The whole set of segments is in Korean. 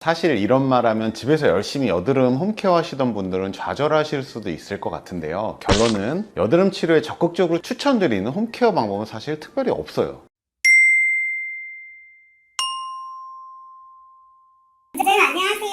사실 이런 말하면 집에서 열심히 여드름 홈케어 하시던 분들은 좌절하실 수도 있을 것 같은데요. 결론은 여드름 치료에 적극적으로 추천드리는 홈케어 방법은 사실 특별히 없어요. 선생님 안녕하세요.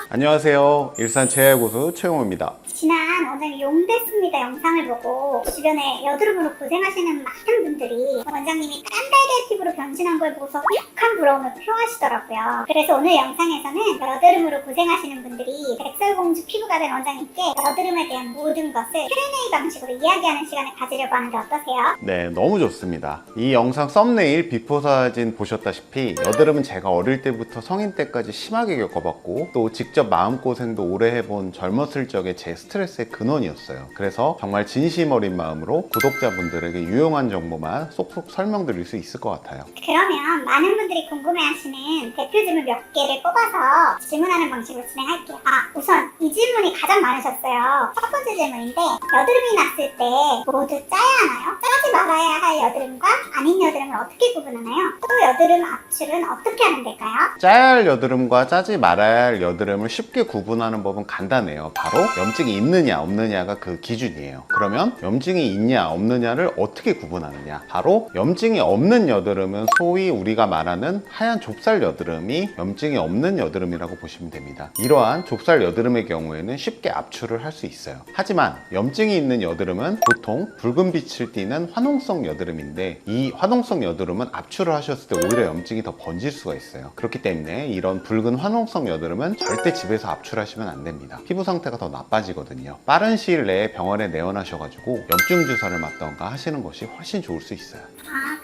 안녕하세요. 일산 재활고수 최용호입니다. 지난 원장님 용됐습니다 영상을 보고 주변에 여드름으로 고생하시는 많은 분들이 원장님이 깐달걀 피부로 변신한 걸 보고서 약한 부러움을 표하시더라고요. 그래서 오늘 영상에서는 여드름으로 고생하시는 분들이 백설공주 피부가 된 원장님께 여드름에 대한 모든 것을 Q&A 방식으로 이야기하는 시간을 가지려고 하는데 어떠세요? 네, 너무 좋습니다. 이 영상 썸네일 비포 사진 보셨다시피 여드름은 제가 어릴 때부터 성인 때까지 심하게 겪어봤고 또 직접 마음고생도 오래 해본 젊었을 적의 제 스트레스의 근원이었어요. 그래서 정말 진심 어린 마음으로 구독자분들에게 유용한 정보만 쏙쏙 설명드릴 수 있을 것 같아요. 그러면 많은 분들이 궁금해하시는 대표 질문 몇 개를 뽑아서 질문하는 방식으로 진행할게요. 우선 이 질문이 가장 많으셨어요. 첫 번째 질문인데 여드름이 났을 때 모두 짜야 하나요? 짜지 말아야 할 여드름과 아닌 여드름을 어떻게 구분하나요? 또 여드름 압출은 어떻게 하면 될까요? 짜야 할 여드름과 짜지 말아야 할 여드름을 쉽게 구분하는 법은 간단해요. 바로 염증이 있느냐 없느냐가 그 기준이에요. 그러면 염증이 있냐 없느냐를 어떻게 구분하느냐? 바로 염증이 없는 여드름은 소위 우리가 말하는 하얀 좁쌀 여드름이 염증이 없는 여드름이라고 보시면 됩니다. 이러한 좁쌀 여드름의 경우에는 쉽게 압출을 할 수 있어요. 하지만 염증이 있는 여드름은 보통 붉은 빛을 띠는 화농성 여드름인데 이 화농성 여드름은 압출을 하셨을 때 오히려 염증이 더 번질 수가 있어요. 그렇기 때문에 이런 붉은 화농성 여드름은 절대 집에서 압출하시면 안 됩니다. 피부 상태가 더 나빠지거든요. 빠른 시일 내에 병원에 내원하셔가지고 염증 주사를 맞던가 하시는 것이 훨씬 좋을 수 있어요.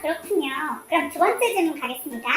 그렇군요. 그럼 두 번째 질문 가겠습니다.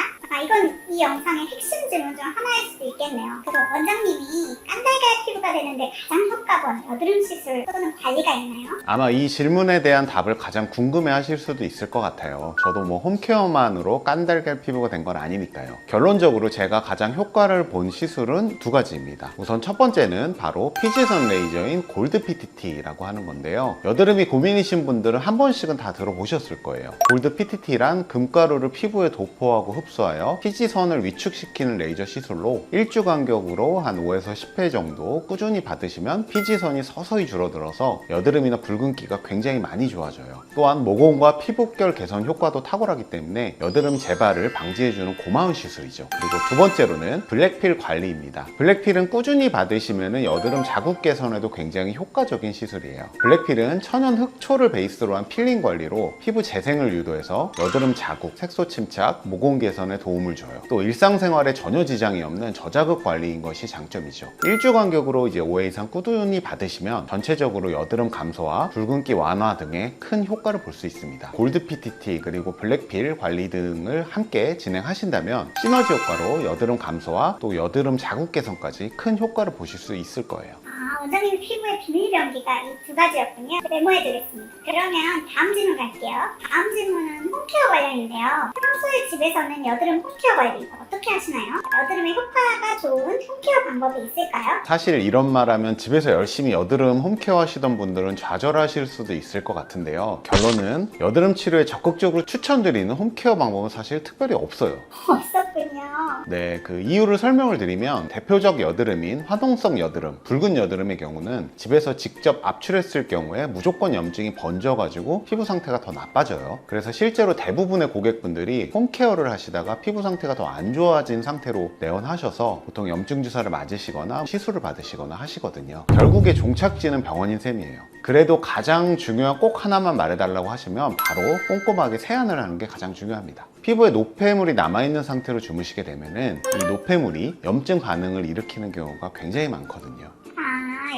이건 이 영상의 핵심 질문 중 하나일 수도 있겠네요. 그리고 원장님이 깐달걀 피부가 되는데 가장 효과본 여드름 시술 또는 관리가 있나요? 아마 이 질문에 대한 답을 가장 궁금해 하실 수도 있을 것 같아요. 저도 뭐 홈케어만으로 깐달걀 피부가 된 건 아니니까요. 결론적으로 제가 가장 효과를 본 시술은 두 가지입니다. 우선 첫 번째는 바로 피지선 레이저인 골드 PTT라고 하는 건데요. 여드름이 고민이신 분들은 한 번씩은 다 들어보셨을 거예요. 골드 PTT란 금가루를 피부에 도포하고 흡수하여 피지선을 위축시키는 레이저 시술로 1주 간격으로 한 5에서 10회 정도 꾸준히 받으시면 피지선이 서서히 줄어들어서 여드름이나 붉은기가 굉장히 많이 좋아져요. 또한 모공과 피부결 개선 효과도 탁월하기 때문에 여드름 재발을 방지해주는 고마운 시술이죠. 그리고 두 번째로는 블랙필 관리입니다. 블랙필은 꾸준히 받으시면 여드름 자국 개선에도 굉장히 효과적인 시술이에요. 블랙필은 천연 흑초를 베이스로 한 필링 관리로 피부 재생을 유도해서 여드름 자국, 색소 침착, 모공 개선에 도움을 줘요. 또 일상생활에 전혀 지장이 없는 저자극 관리인 것이 장점이죠. 1주 간격으로 5회 이상 꾸준히 받으시면 전체적으로 여드름 감소와 붉은기 완화 등의 큰 효과를 볼 수 있습니다. 골드 PTT 그리고 블랙필 관리 등을 함께 진행하신다면 시너지 효과로 여드름 감소와 또 여드름 자국 개선까지 큰 효과를 보실 수 있을 거예요. 원장님 피부의 비밀 병기가 이 두 가지였군요. 메모해두겠습니다. 그러면 다음 질문 갈게요. 다음 질문은 홈케어 관련인데요. 평소에 집에서는 여드름 홈케어 관리 어떻게 하시나요? 여드름에 효과가 좋은 홈케어 방법이 있을까요? 사실 이런 말하면 집에서 열심히 여드름 홈케어 하시던 분들은 좌절하실 수도 있을 것 같은데요. 결론은 여드름 치료에 적극적으로 추천드리는 홈케어 방법은 사실 특별히 없어요. 없었군요. 네, 그 이유를 설명을 드리면 대표적 여드름인 화농성 여드름, 붉은 여드름의 경우는 집에서 직접 압출했을 경우에 무조건 염증이 번져가지고 피부 상태가 더 나빠져요. 그래서 실제로 대부분의 고객분들이 홈케어를 하시다가 피부 상태가 더 안 좋아진 상태로 내원하셔서 보통 염증 주사를 맞으시거나 시술을 받으시거나 하시거든요. 결국에 종착지는 병원인 셈이에요. 그래도 가장 중요한 꼭 하나만 말해달라고 하시면 바로 꼼꼼하게 세안을 하는 게 가장 중요합니다. 피부에 노폐물이 남아있는 상태로 주무시게 되면은 이 노폐물이 염증 반응을 일으키는 경우가 굉장히 많거든요.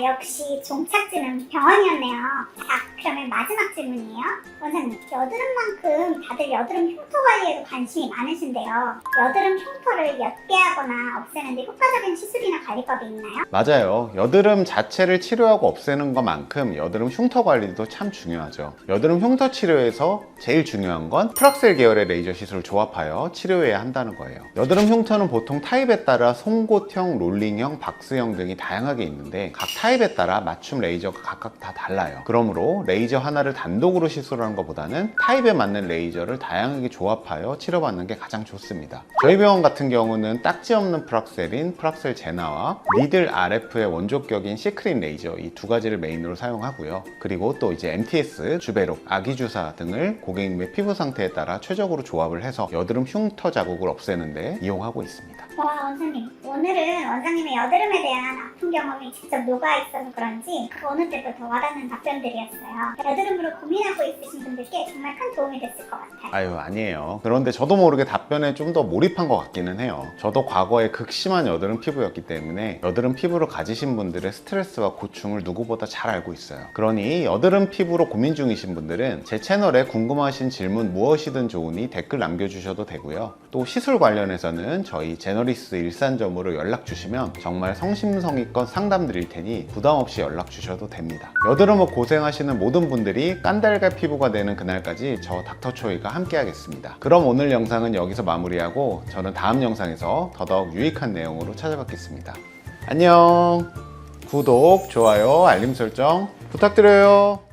역시 종착지는 병원이었네요. 그러면 마지막 질문이에요. 원장님, 여드름만큼 다들 여드름 흉터 관리에도 관심이 많으신데요. 여드름 흉터를 옅게하거나 없애는데 효과적인 시술이나 관리법이 있나요? 맞아요. 여드름 자체를 치료하고 없애는 것만큼 여드름 흉터 관리도 참 중요하죠. 여드름 흉터 치료에서 제일 중요한 건 프락셀 계열의 레이저 시술을 조합하여 치료해야 한다는 거예요. 여드름 흉터는 보통 타입에 따라 송곳형, 롤링형, 박스형 등이 다양하게 있는데 각 타입 타입에 따라 맞춤 레이저가 각각 다 달라요. 그러므로 레이저 하나를 단독으로 시술하는 것보다는 타입에 맞는 레이저를 다양하게 조합하여 치료받는 게 가장 좋습니다. 저희 병원 같은 경우는 딱지 없는 프락셀인 프락셀 제나와 니들 RF의 원조격인 시크릿 레이저 이 두 가지를 메인으로 사용하고요. 그리고 또 이제 MTS, 주베록, 아기주사 등을 고객님의 피부 상태에 따라 최적으로 조합을 해서 여드름 흉터 자국을 없애는데 이용하고 있습니다. 와, 원장님. 오늘은 원장님의 여드름에 대한 아픈 경험이 직접 녹아있어서 그런지 그 어느 때도 더 와닿는 답변들이었어요. 여드름으로 고민하고 있으신 분들께 정말 큰 도움이 됐을 것 같아요. 아유, 아니에요. 그런데 저도 모르게 답변에 좀 더 몰입한 것 같기는 해요. 저도 과거에 극심한 여드름 피부였기 때문에 여드름 피부를 가지신 분들의 스트레스와 고충을 누구보다 잘 알고 있어요. 그러니 여드름 피부로 고민 중이신 분들은 제 채널에 궁금하신 질문 무엇이든 좋으니 댓글 남겨주셔도 되고요. 또 시술 관련해서는 저희 제너리스 일산점으로 연락 주시면 정말 성심성의껏 상담 드릴 테니 부담 없이 연락 주셔도 됩니다. 여드름으로 고생하시는 모든 분들이 깐달걀 피부가 되는 그날까지 저 닥터초이가 함께 하겠습니다. 그럼 오늘 영상은 여기서 마무리하고 저는 다음 영상에서 더더욱 유익한 내용으로 찾아뵙겠습니다. 안녕. 구독, 좋아요, 알림 설정 부탁드려요.